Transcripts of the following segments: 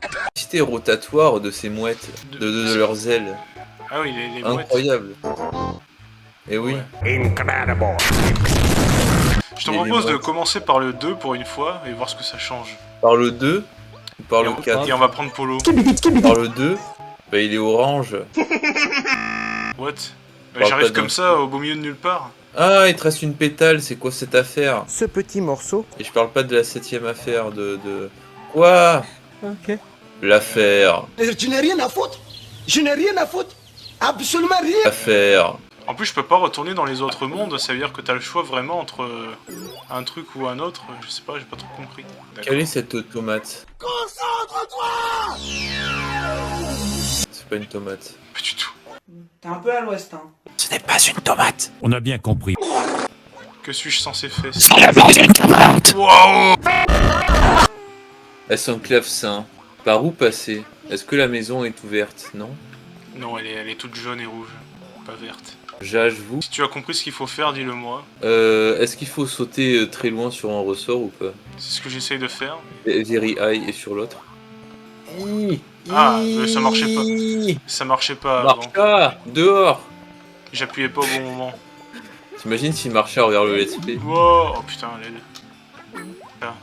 Capacité rotatoire de ces mouettes, de leurs ailes. Ah oui, les mouettes. Incroyable. Et oui. Ouais. Incredible. Je te Les propose de mouettes. commencer par le 2 pour une fois et voir ce que ça change. Par le 2 ou par Et le on, 4? et on va prendre Polo. Par le 2, bah il est orange. What? Parle J'arrive pas comme d'un ça coup. au beau milieu de nulle part. Ah, il te reste une pétale, c'est quoi cette affaire? Ce petit morceau. Et je parle pas de la 7ème affaire de... Quoi? Ok. L'affaire. Je n'ai rien à foutre. Je n'ai rien à foutre. Absolument rien. L'affaire. En plus, je peux pas retourner dans les autres mondes, ça veut dire que t'as le choix vraiment entre un truc ou un autre. Je sais pas, j'ai pas trop compris. D'accord. Quelle est cette tomate? Concentre-toi. C'est pas une tomate. Pas du tout. T'es un peu à l'ouest, hein. Ce n'est pas une tomate. On a bien compris. Que suis-je censé faire? Une tomate. Waouh! Elles sont clavecin. Par où passer? Est-ce que la maison est ouverte? Non? Non, elle est toute jaune et rouge, pas verte. J'avoue. Si tu as compris ce qu'il faut faire, dis-le moi. Est-ce qu'il faut sauter très loin sur un ressort ou pas? C'est ce que j'essaye de faire. Very high et sur l'autre? Ah, mais ça marchait pas. Ça marchait pas avant. Marche pas. Dehors. J'appuyais pas au bon moment. T'imagines s'il marchait à regarder le let's play? Wow, oh putain,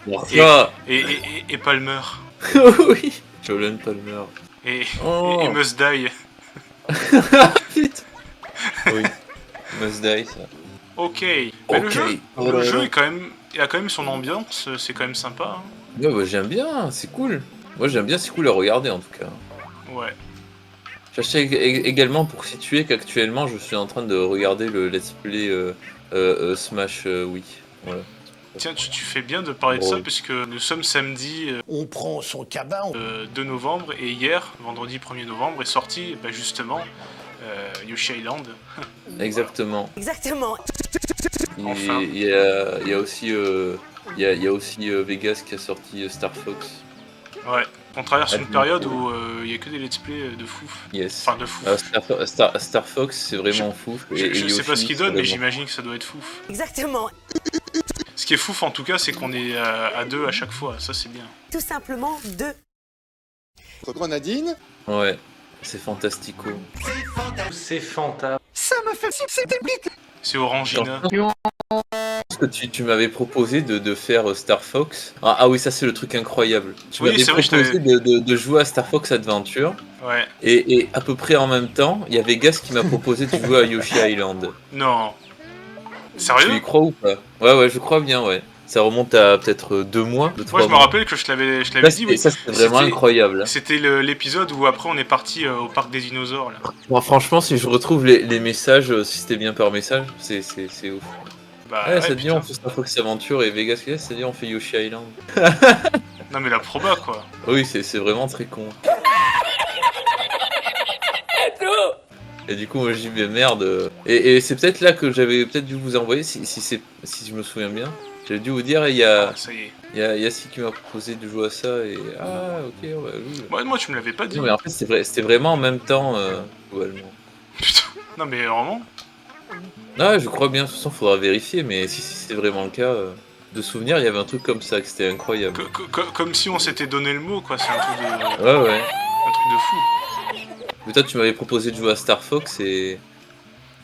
Marche pas. et Palmer. Oui. Jolene Palmer. Et, Oh. et Must Die. Putain. Oui. Must die ça. Ok. Mais Ok. le jeu est quand même, il a quand même son ambiance, c'est quand même sympa. Hein. Ouais, bah, j'aime bien, c'est cool. Moi j'aime bien, c'est cool à regarder en tout cas. Ouais. J'achète également pour situer qu'actuellement je suis en train de regarder le let's play Smash Wii. Voilà. Tiens, tu fais bien de parler de ça Ouais. puisque nous sommes samedi On prend son cabas. 2 novembre et hier, vendredi 1er novembre, est sorti bah, justement Yoshi Island. Exactement. Exactement. Enfin. Il y a aussi, il y a aussi Vegas qui a sorti Star Fox. Ouais. On traverse une Ah, période où il y a que des let's play de fou. Yes. Enfin de fou. Star Fox c'est vraiment fou. Je sais pas ce qu'il donne, mais j'imagine. j'imagine que ça doit être fou. Exactement. Ce qui est fou en tout cas, c'est qu'on est à 2 à chaque fois. Ça c'est bien. Tout simplement deux. Grenadine. Ouais, c'est fantastico. C'est fantastique. Ça me fait c'était C'est Orangina. Parce que tu m'avais proposé de faire Star Fox. Ah oui, ça c'est le truc incroyable. Tu Oui, m'avais c'est vrai, je proposé de jouer à Star Fox Adventure. Ouais. Et à peu près en même temps, il y a Vegas qui m'a proposé de jouer à Yoshi Island. Non. Tu y Sérieux? crois ou pas? Ouais, je crois bien, ouais. Ça remonte à peut-être 2 mois. Moi je me rappelle que je l'avais dit, oui. Ça c'était vraiment incroyable. C'était l'épisode où après on est parti au parc des dinosaures là. Bon, franchement, si je retrouve les messages, si c'était bien par message, c'est ouf. Bah, Ouais, ouais, ça te dit putain. on fait Star Fox Adventure et Vegas, ça te dit on fait Yoshi Island. Non mais la proba quoi. Oui, c'est vraiment très con. Et du coup, moi je dis, mais merde. Et c'est peut-être là que j'avais peut-être dû vous envoyer, si je me souviens bien. J'avais dû vous dire, il y a Ah, ça y est. Yassi qui m'a proposé de jouer à ça, et ah, ok, ouais, oui. Moi tu me l'avais pas dit. Non, mais en fait, c'était vraiment en même temps, globalement. Putain. Non mais vraiment. Ah, je crois bien, de toute façon, faudra vérifier, mais si c'est vraiment le cas, de souvenir, il y avait un truc comme ça, que c'était incroyable. Comme si on s'était donné le mot quoi, c'est un truc de Ouais. fou. Mais toi, tu m'avais proposé de jouer à Star Fox et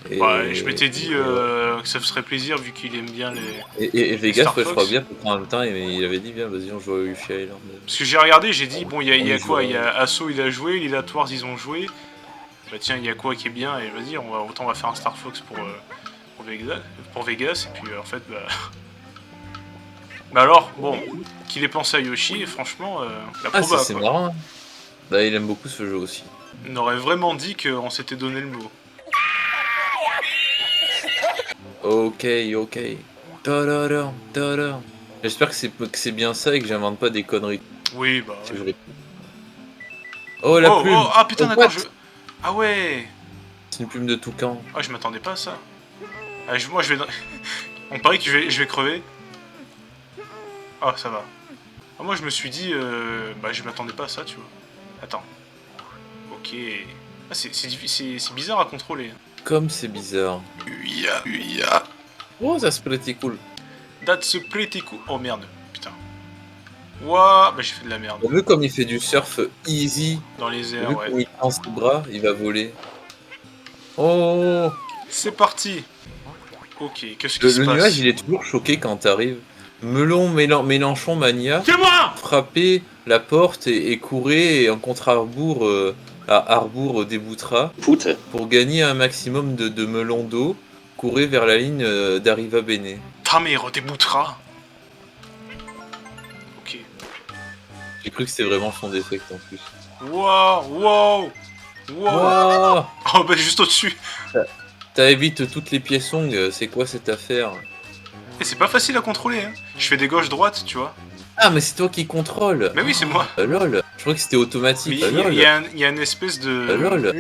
Ouais, je m'étais dit que ça me ferait plaisir vu qu'il aime bien les... et Vegas, Star ouais, je Fox. crois bien, en même temps, il avait dit, bien, vas-y, on joue à Yoshi Island. Parce que j'ai regardé, j'ai dit, bon, il y a On y quoi? joue, Il y a Asso, il a joué, les Latoirs, ils ont joué. Bah tiens, il y a quoi qui est bien? Et vas-y, autant on va faire un Star Fox pour Vegas, et puis en fait, bah... Bah alors, bon, qu'il ait pensé à Yoshi, et franchement, la Ah, proba, c'est quoi. marrant. Bah, il aime beaucoup ce jeu aussi. On aurait vraiment dit qu'on s'était donné le mot. Ok. Ta-da-da, ta-da. J'espère que c'est bien ça et que j'invente pas des conneries. Oui, bah... Si ouais. je réponds. Oh, la plume. Ah putain, Oh, d'accord, what? je... Ah ouais. C'est une plume de toucan. Ah, je m'attendais pas à ça. Ah, moi, je vais... On parie que je vais crever. Ah, ça va. Ah, moi, je me suis dit... Bah, je m'attendais pas à ça, tu vois. Attends. Ok. Ah, c'est bizarre à contrôler. Comme c'est bizarre. Oh, ça c'est pretty cool. That's pretty cool. Oh merde, putain. Ouah, bah j'ai fait de la merde. T'as vu comme il fait du surf easy? Dans les T'as airs, vu ouais. comme il tend ses bras? Il va voler. Oh! C'est parti. Ok, qu'est-ce qui Le se passe? nuage, il est toujours choqué quand t'arrives. Mélenchon Mania. C'est moi. Frappez la porte et courez en contre-arbour à Arbour des Boutras Foot. pour gagner un maximum de melons d'eau. Courez vers la ligne d'Arriva Bene. Tamero des Boutras. Ok. J'ai cru que c'était vraiment son défect en plus. Wow, wow, wow. Wow. Oh bah juste au-dessus. T'as évité toutes les pièces c'est quoi cette affaire? Et c'est pas facile à contrôler, hein. Je fais des gauches-droites, tu vois. Ah mais c'est toi qui contrôle. Mais oui, c'est moi. Lol, je crois que c'était Mais automatique. il y a une espèce de... Lol.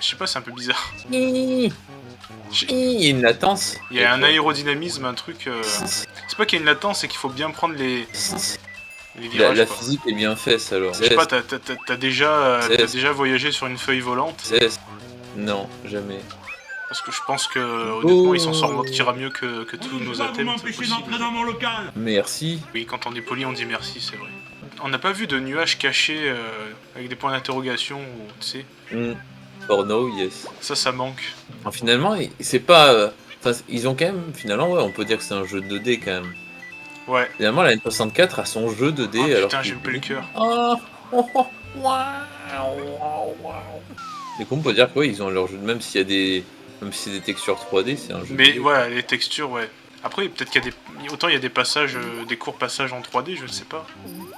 Je sais pas, c'est un peu bizarre. Il y a une latence. Il y a un aérodynamisme, un truc... C'est pas qu'il y a une latence, c'est qu'il faut bien prendre les virages, La quoi. physique est bien faite alors. Je sais pas, t'as déjà voyagé sur une feuille volante? Non, jamais. Parce que je pense que, honnêtement, il s'en sortira mieux que tous nos athènes, c'est possible. Merci. Oui, quand on est poli, on dit merci, c'est vrai. On n'a pas vu de nuages cachés avec des points d'interrogation, ou tu sais. For now, yes. Ça manque. Alors, finalement, c'est pas. Enfin, ils ont quand même. Finalement, ouais, on peut dire que c'est un jeu 2D quand même. Ouais. Finalement, la N64 a son jeu 2D. Oh alors putain, j'ai pas le cœur. Du coup, on peut dire que ouais, ils ont leur jeu. Même s'il y a des. Même si c'est des textures 3D, c'est un jeu. Mais 2D. voilà, les textures, ouais. Après, peut-être qu'il y a des... Autant il y a des passages, des courts passages en 3D, je ne sais pas.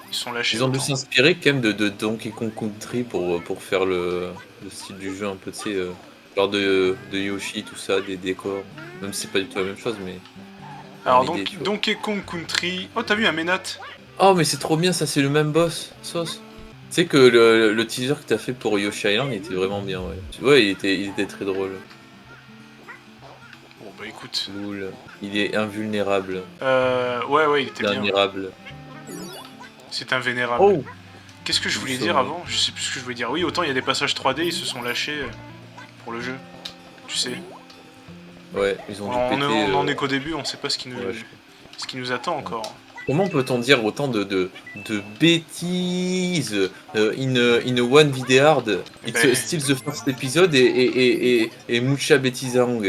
Ils sont lâchés. Ils ont dû autant. s'inspirer quand même de Donkey Kong Country pour faire le style du jeu un peu, tu sais, genre de Yoshi, tout ça, des décors. Même si c'est pas du tout la même chose, mais... Alors, l'idée, tu vois. Donkey Kong Country... Oh, t'as vu un Ménat? Oh, mais c'est trop bien, ça, c'est le même boss, sauce. Tu sais que le teaser que t'as fait pour Yoshi Island, il était vraiment bien, ouais. Ouais, il était très drôle. Bon, bah écoute. Cool. Il est invulnérable. Ouais, il était bien. Vulnérable. C'est invénérable. Oh! Qu'est-ce que je voulais Nous dire sommes- avant? Je sais plus ce que je voulais dire. Oui, autant il y a des passages 3D, ils se sont lâchés pour le jeu. Tu sais. Ouais, ils ont dû On péter... en est qu'au début, on sait pas ce qui nous, ouais, ce qui nous attend encore. Comment peut-on dire autant de bêtises in one video hard? It's Ben- still the first episode et mucha bêtisang.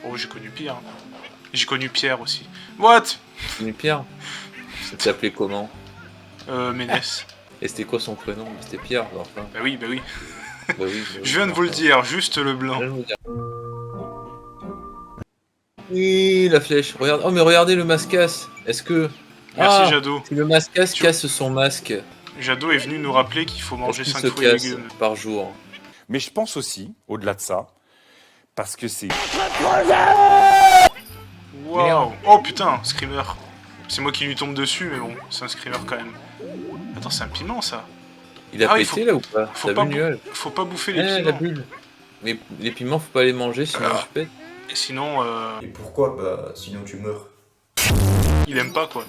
Oh, j'ai connu pire. J'ai connu Pierre aussi. What? Mais Pierre, ça s'appelait comment? Ménès. Et c'était quoi son prénom? C'était Pierre, enfin. Bah oui, bah oui. Bah oui, Je viens de vous le dire, juste le blanc. Je viens de vous le dire. Oui, la flèche. Regarde. Oh, mais regardez le mascasse. Est-ce que... Merci Ah, Jadot. si le mascasse Tu- casse son masque, Jadot est venu nous rappeler qu'il faut manger est-ce qu'il 5 se fruits et casse légumes. par jour? Mais je pense aussi, au-delà de ça, parce que c'est Waouh. Oh putain, Screamer. C'est moi qui lui tombe dessus, mais bon, c'est un Screamer quand même. Attends, c'est un piment ça. Il a Ah oui, pété faut- là ou pas? faut T'as pas vu le nuage? Faut pas bouffer les Eh, la piments. bulle. Mais les piments, faut pas les manger sinon tu pètes. Et sinon, Et pourquoi? Bah, sinon tu meurs. il aime pas quoi.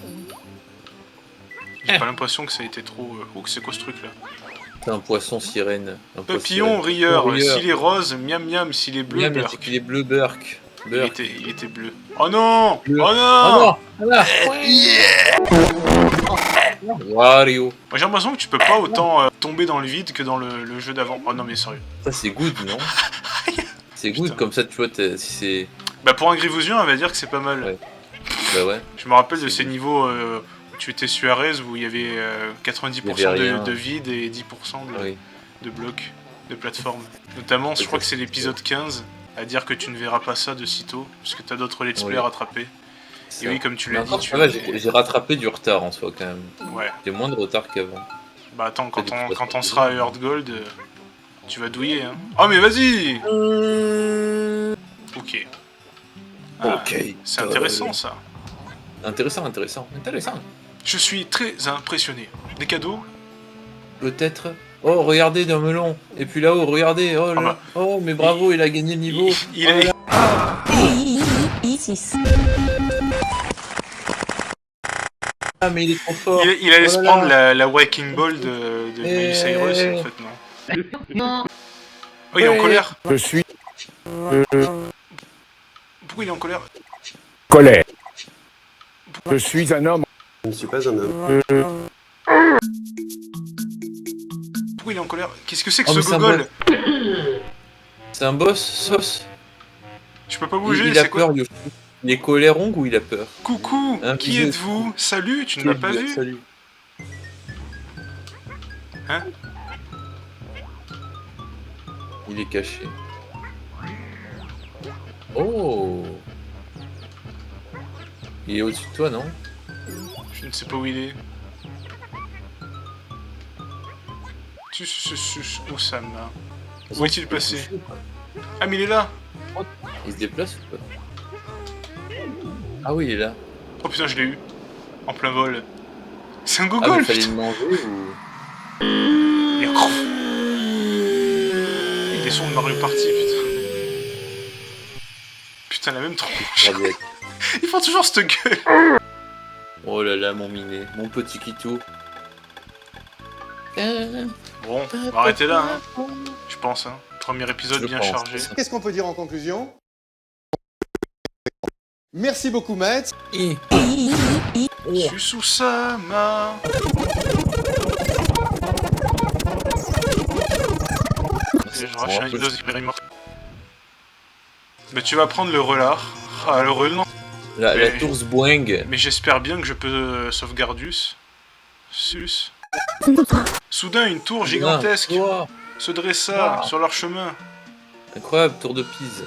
J'ai pas l'impression que ça a été trop... Oh, que c'est quoi ce truc là? C'est un poisson sirène. Un poisson Papillon sirène. rieur. Rieur. S'il est rose, miam miam. S'il est bleu, Miam, burk. c'est qu'il est bleu burk. Il était bleu. Oh non. Bleu. Oh non. Ah non, ah non. Wario. Moi, j'ai l'impression que tu peux pas autant tomber dans le vide que dans le jeu d'avant. Oh non mais sérieux. Ça c'est good, non? C'est good Putain. comme ça, tu vois, si c'est... Bah pour un Grivousian, on va dire que c'est pas mal. Ouais. Bah ouais. Je me rappelle de C'est ces bon. niveaux où tu étais Suarez où il y avait 90% Il y avait rien. de vide et 10% Oui. de blocs de plateforme. Notamment, je crois que c'est l'épisode 15 à dire que tu ne verras pas ça de sitôt parce que t'as d'autres let's play Oui. à rattraper. Ça. Et oui, comme tu Mais l'as dit, encore, tu ça va, j'ai rattrapé du retard en soi quand même. Ouais. J'ai moins de retard qu'avant. Bah attends, de toute façon, quand on c'est sera à bon. Earth Gold, tu vas douiller, hein. Oh mais vas-y. Ok. Ah, Ok. c'est intéressant ça. Intéressant. Je suis très impressionné. Des cadeaux? Peut-être. Oh, regardez d'un melon. Et puis là-haut, regardez. Oh, là. bah. Oh, mais bravo, il a gagné le niveau. Il a... Ah, mais il est trop fort. Il allait Oh se là prendre là. la Wrecking Ball de Miley Cyrus, en fait, non. Oh, il est en Ouais. colère. je suis Pourquoi il est en colère? colère. Je suis un homme. Je ne suis pas un homme. Pourquoi il est en colère? Qu'est-ce que c'est que Oh, ce mais c'est un gogol? C'est un boss, sauce. Je peux pas Il, bouger, il a c'est quoi? peur, Yoshi. Il est colère-ongle ou il a peur? Coucou, Un qui bisou. êtes-vous? Salut, tu ne m'as pas vu? Salut. Hein? Il est caché. Oh! Il est au-dessus de toi, non? Je ne sais pas où il est. Osama. Où est-il passé? Ah, mais il est là! Il se déplace ou pas? Ah oui, il est là. Oh putain, je l'ai eu. En plein vol. C'est un Ah, mais gogol, fallait putain! le manger ou... Il est creux. Il est son de Mario Party, putain. Putain, la même tronche. Cardiaque. Ils font toujours cette gueule. Oh là là, mon minet, mon petit Kitou. Bon, on va arrêter là, hein. Je pense, hein. Premier épisode Je bien pense. chargé. Qu'est-ce qu'on peut dire en conclusion? Merci beaucoup, maître. Susama. Et je rachète un Windows hyper mort. Mais tu vas prendre le relard. Ah, le relent. La Mais- tourse boing. Mais j'espère bien que je peux sauvegardus. Sus. Soudain, une tour gigantesque Wow. se dressa Wow. sur leur chemin. Incroyable, tour de Pise.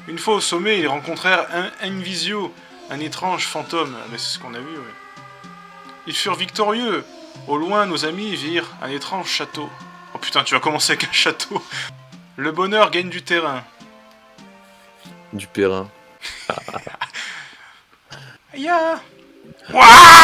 Une fois au sommet, ils rencontrèrent un Invisio, un étrange fantôme. Ah, mais c'est ce qu'on a vu, ouais. Ils furent victorieux. Au loin, nos amis virent un étrange château. Oh putain, tu vas commencer avec un château. Le bonheur gagne du terrain. Du périn. Aïe! Ouah!